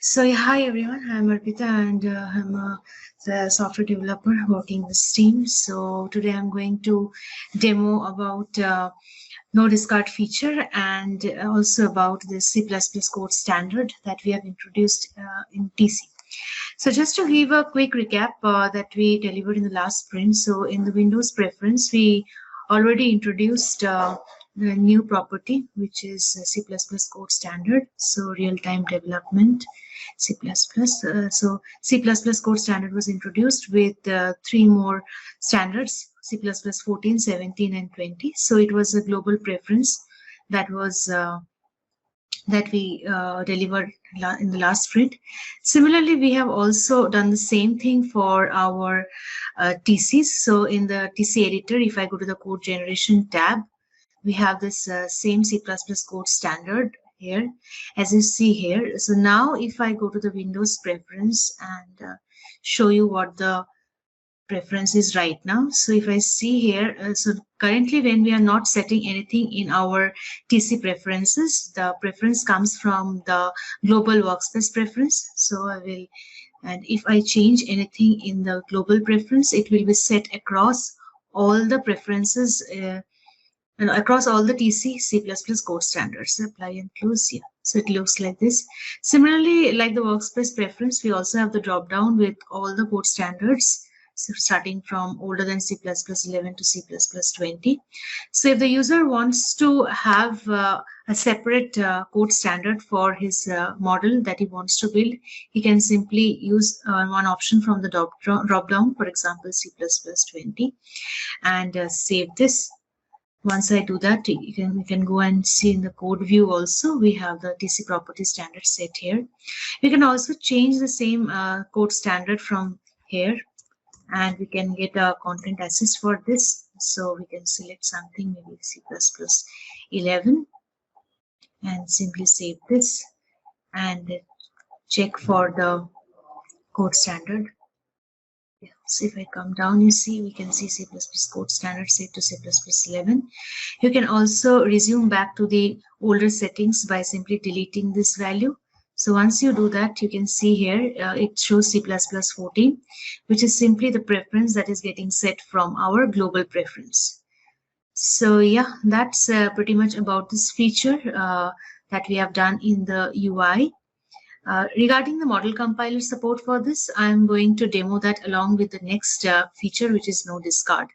So hi everyone, I'm Arpita and I'm the software developer working with Steam. So today I'm going to demo about no discard feature and also about the C++ code standard that we have introduced in TC. So just to give a quick recap that we delivered in the last sprint. So in the Windows preference, we already introduced the new property, which is C++ code standard. So real-time development, C++. So C++ code standard was introduced with 3 more standards, C++ 14, 17, and 20. So it was a global preference that was that we delivered in the last sprint. Similarly, we have also done the same thing for our TCs. So in the TC editor, if I go to the code generation tab, we have this same C++ code standard here, as you see here. So now if I go to the Windows preference and show you what the preference is right now. So if I see here, so currently when we are not setting anything in our TC preferences, the preference comes from the global workspace preference. So I will, and if I change anything in the global preference, it will be set across all the preferences and across all the TC C++ code standards. Apply and close here. So it looks like this. Similarly, like the workspace preference, we also have the drop down with all the code standards. So starting from older than C++ 11 to C++ 20. So if the user wants to have a separate code standard for his model that he wants to build, he can simply use one option from the drop down, for example, C++ 20, and save this. Once I do that, we can go and see in the code view also, we have the TC property standard set here. We can also change the same code standard from here, and we can get a content assist for this. So we can select something, maybe C++ 11, and simply save this and check for the code standard. So if I come down, you see, we can see C++ code standard set to C++ 11. You can also resume back to the older settings by simply deleting this value. So once you do that, you can see here, it shows C++ 14, which is simply the preference that is getting set from our global preference. So yeah, that's pretty much about this feature that we have done in the UI. Regarding the model compiler support for this, I'm going to demo that along with the next feature, which is no discard.